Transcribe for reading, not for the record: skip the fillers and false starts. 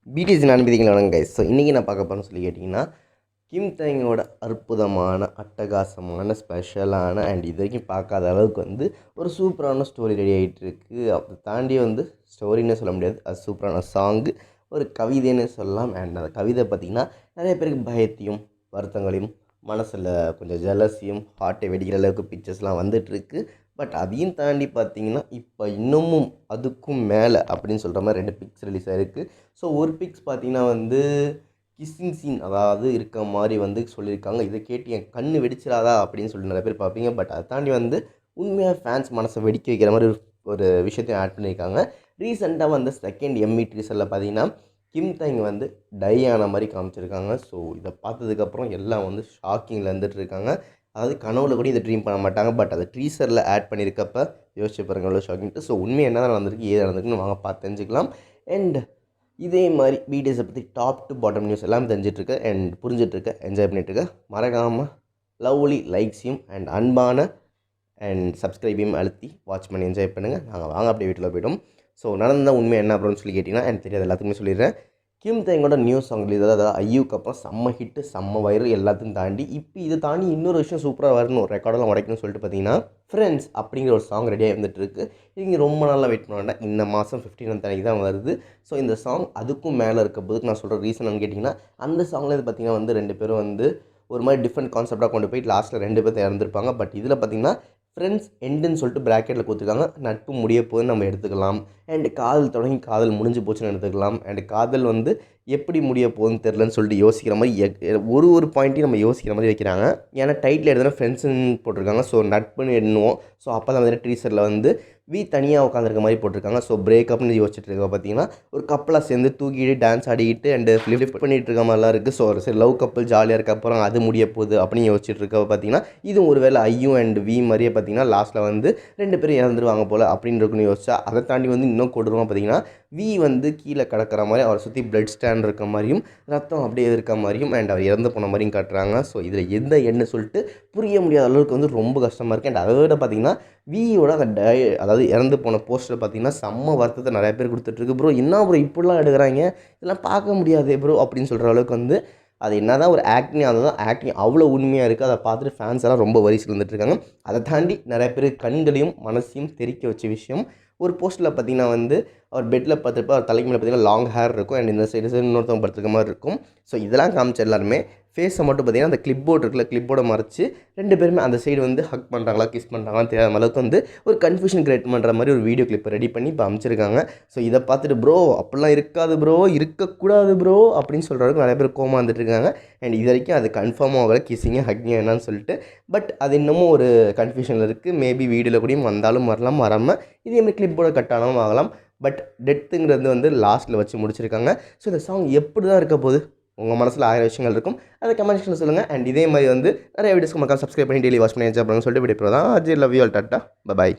BDS அனுமதிகள் வணங்க guys. So இன்றைக்கி நான் பார்க்க போகிறேன்னு சொல்லி கேட்டிங்கன்னா, கிம் தயங்கோட அற்புதமான, அட்டகாசமான, ஸ்பெஷலான அண்ட் இது வரைக்கும் பார்க்காத அளவுக்கு ஒரு சூப்பரான ஸ்டோரி ரெடி ஆகிட்டுருக்கு. அதை தாண்டி ஸ்டோரின்னு சொல்ல முடியாது, அது சூப்பரான சாங்கு, ஒரு கவிதைன்னு சொல்லலாம். அண்ட் அந்த கவிதை பார்த்திங்கன்னா நிறைய பேருக்கு பயத்தையும் வருத்தங்களையும் மனசில் கொஞ்சம் ஜெலஸையும் ஹார்ட்டை வெடிக்கிற அளவுக்கு பிக்சர்ஸ்லாம் வந்துட்டுருக்கு. பட் அதையும் தாண்டி பார்த்தீங்கன்னா இப்போ இன்னமும் அதுக்கும் மேலே அப்படின்னு சொல்கிற மாதிரி 2 பிக்ஸ் ரிலீஸ் ஆகிருக்கு. ஸோ ஒரு பிக்ஸ் பார்த்தீங்கன்னா கிஸ்ஸிங் சீன் அதாவது இருக்க மாதிரி சொல்லியிருக்காங்க. இதை கேட்டு என் கண்ணு வெடிச்சிடாதா அப்படின்னு சொல்லிட்டு நிறைய பேர் பார்ப்பீங்க. பட் அதை தாண்டி உண்மையாக ஃபேன்ஸ் மனசை வெடிக்க வைக்கிற மாதிரி ஒரு விஷயத்தையும் ஆட் பண்ணியிருக்காங்க. ரீசெண்டாக செகண்ட் எம்இ டீசரில் பார்த்தீங்கன்னா கிம் தயங் டை ஆன மாதிரி காமிச்சிருக்காங்க. ஸோ இதை பார்த்ததுக்கப்புறம் எல்லாம் ஷாக்கிங்கில் இருந்துகிட்ருக்காங்க. அதாவது கனவுல கூட இதை ட்ரீம் பண்ண மாட்டாங்க. பட் அதை ட்ரீசரில் ஆட் பண்ணியிருக்கப்ப யோசிச்சு பாருங்கள் எவ்வளோ ஷாக்கிங்ட்டு. ஸோ உண்மை என்ன நடந்திருக்கு, ஏது நடந்திருக்குன்னு வாங்க பார்த்து தெரிஞ்சுக்கலாம். அண்ட் இதே மாதிரி பிடிஎஸை பற்றி டாப் டு பாட்டம் நியூஸ் எல்லாம் தெரிஞ்சிட்ருக்க அண்ட் புரிஞ்சிட்ருக்க என்ஜாய் பண்ணிகிட்ருக்க மறக்காமல் லவ்லி லைக்ஸையும் அண்ட் அன்பான அண்ட் சப்ஸ்கிரைபையும் அழுத்தி வாட்ச் பண்ணி என்ஜாய் பண்ணுங்கள். நாங்கள் வாங்க அப்படியே வீட்டில் போய்ட்டோம். ஸோ நடந்தால் உண்மை என்ன அப்படின்னு சொல்லி கேட்டிங்கன்னா எனக்கு தெரியாது, எல்லாத்துக்குமே சொல்லிடுறேன். கிம் தயங்கோட நியூ சாங் அதாவது ஐயூக்கு அப்புறம் செம்ம ஹிட்டு, செம்ம வைரல் எல்லாத்தையும் தாண்டி இப்போ இதை தாண்டி இன்னொரு விஷயம் சூப்பராக வரணும், ரெக்கார்டெல்லாம் உடைக்கணும்னு சொல்லிட்டு பார்த்தீங்கன்னா ஃப்ரெண்ட்ஸ் அப்படிங்கிற ஒரு சாங் ரெடியாக இருந்துகிட்ருக்கு. இங்கே ரொம்ப நாளாக வெயிட் பண்ண வேண்டாம், இந்த மாதம் 15 அன்றைக்கி தான் வருது. ஸோ இந்த சாங் அதுக்கும் மேலே இருக்க போதுக்கு நான் சொல்கிற ரீசன் கேட்டிங்கன்னா, அந்த சாங்கில் இது பார்த்திங்கன்னா 2 பேரும் ஒரு மாதிரி டிஃப்ரெண்ட் கான்செப்டாக கொண்டு போய் லாஸ்ட்டில் 2 பேர் இறந்துருப்பாங்க. பட் இதில் பார்த்திங்கன்னா ஃப்ரெண்ட்ஸ் எண்டுன்னு சொல்லிட்டு ப்ராக்கெட்டில் கொடுத்துருக்காங்க. நட்பு முடிய போகுதுன்னு நம்ம எடுத்துக்கலாம். அண்ட் காதல் தொடங்கி காதல் முடிஞ்சு போச்சுன்னு எடுத்துக்கலாம். அண்ட் காதல் எப்படி முடிய போகுதுன்னு தெரிலன்னு சொல்லிட்டு யோசிக்கிற மாதிரி ஒரு பாயிண்ட்டையும் நம்ம யோசிக்கிற மாதிரி வைக்கிறாங்க. ஏன்னா டைட்டில் எழுதுனா ஃப்ரெண்ட்ஸுன்னு போட்டிருக்காங்க. ஸோ நட்புன்னு எண்ணுவோம். ஸோ அப்போ தான் டீசரில் வி தனியாக உட்காந்துருக்க மாதிரி போட்டிருக்காங்க. ஸோ பிரேக்கப்னு யோசிச்சுட்டு இருக்க பார்த்தீங்கன்னா ஒரு கப்பலாக சேர்ந்து தூக்கிட்டு டான்ஸ் ஆடிக்கிட்டு அண்டு லிஃப்ட் பண்ணிகிட்டு இருக்க மாதிரிலாம் இருக்குது. ஸோ சரி லவ் கப்பல் ஜாலியாக இருக்க அப்புறம் அது முடிய போகுது அப்படின்னு யோசிச்சுட்டு இருக்க பார்த்தீங்கன்னா இது ஒரு வேளை ஐயூ அண்ட் வி மாதிரியே பார்த்தீங்கன்னா லாஸ்ட்டில் 2 பேரும் இறந்துருவாங்க போல் அப்படின்னு இருக்குன்னு யோசிச்சா, அதை தாண்டி இன்னும் கொடுறோம் பார்த்தீங்கன்னா வி கீழே கிடக்கிற மாதிரி அவரை சுற்றி பிளட் ஸ்டாண்ட் இருக்க மாதிரியும் ரத்தம் அப்படியே இருக்க மாதிரியும் அண்ட் அவர் இறந்து போன மாதிரியும் காட்டுறாங்க. ஸோ இதில் எந்த எண்ணு சொல்லிட்டு புரிய முடியாத அளவுக்கு ரொம்ப கஷ்டமாக இருக்குது. அண்ட் அதை விட பார்த்திங்கன்னா வியோட அந்த அதாவது இறந்து போன போஸ்டர் பார்த்திங்கன்னா செம்ம வருத்தத்தை நிறைய பேர் கொடுத்துட்ருக்கு. ப்ரோ என்ன ப்ரோ இப்படிலாம் எடுக்கிறாங்க, இதெல்லாம் பார்க்க முடியாதே ப்ரோ அப்படின்னு சொல்கிற அளவுக்கு அது என்ன தான் ஒரு ஆக்டிங், அதுதான் ஆக்டிங் அவ்வளோ உண்மையாக இருக்குது. அதை பார்த்துட்டு ஃபேன்ஸ் எல்லாம் ரொம்ப வரிசையில் இருந்துகிட்ருக்காங்க. அதை தாண்டி நிறைய பேர் கண்களையும் மனசையும் தெறிக்க வச்ச விஷயம், ஒரு போஸ்ட்டில் பார்த்திங்கன்னா அவர் பெட்டில் பார்த்துருப்ப அவர் தலைக்கு மேலே பார்த்திங்கன்னா லாங் ஹேர் இருக்கும் அண்ட் இந்த சைடு இன்னொருத்தவங்க படுத்துருக்க மாதிரி இருக்கும். ஸோ இதெல்லாம் காமிச்ச எல்லாருமே ஃபேஸை மட்டும் பார்த்திங்கன்னா அந்த கிளிப்போர்டு இருக்குல்ல, கிளிப்போர்டை மறைச்சி 2 பேருமே அந்த சைடு ஹக் பண்ணுறாங்களா கிஸ் பண்ணுறாங்களா தெரியாத அளவுக்கு ஒரு கன்ஃபியூஷன் கிரியேட் பண்ணுற மாதிரி ஒரு வீடியோ கிளிப்பை ரெடி பண்ணி இப்போ அமைச்சிருக்காங்க. ஸோ இதை பார்த்துட்டு ப்ரோ அப்படிலாம் இருக்காது ப்ரோ, இருக்கக்கூடாது ப்ரோ அப்படின்னு சொல்கிற அளவுக்கு நிறைய பேர் கோமா வந்துட்டுருக்காங்க. அண்ட் இது வரைக்கும் அது கன்ஃபார்மாக ஆகலை கிஸ்ஸிங்க ஹக்கிங்க என்னன்னு சொல்லிட்டு. பட் அது இன்னமும் ஒரு கன்ஃபியூஷனில் இருக்குது. மேபி வீடியோவில் கூடயும் வந்தாலும் வரலாம், வராமல் இதேமாதிரி கிளிப்போட கட் ஆனாலும் ஆகலாம். பட் டெத்துங்கிறது லாஸ்ட்டில் வச்சு முடிச்சிருக்காங்க. ஸோ இந்த சாங் எப்படி தான் இருக்க போகுது, உங்கள் மனசில் 1000 விஷயங்கள் இருக்கும், அதை கமெண்ட் செக்ஷனில் சொல்லுங்கள். அண்ட் இதே மாதிரி நிறைய வீடியோஸ்க்கு மக்கள் சப்ஸ்கிரைப் பண்ணி டெய்லி வாட்ச் பண்ணி என்ஜாய் பண்ணுங்கன்னு சொல்லிட்டு வீடியோ தான். Ajay love you all, tata by.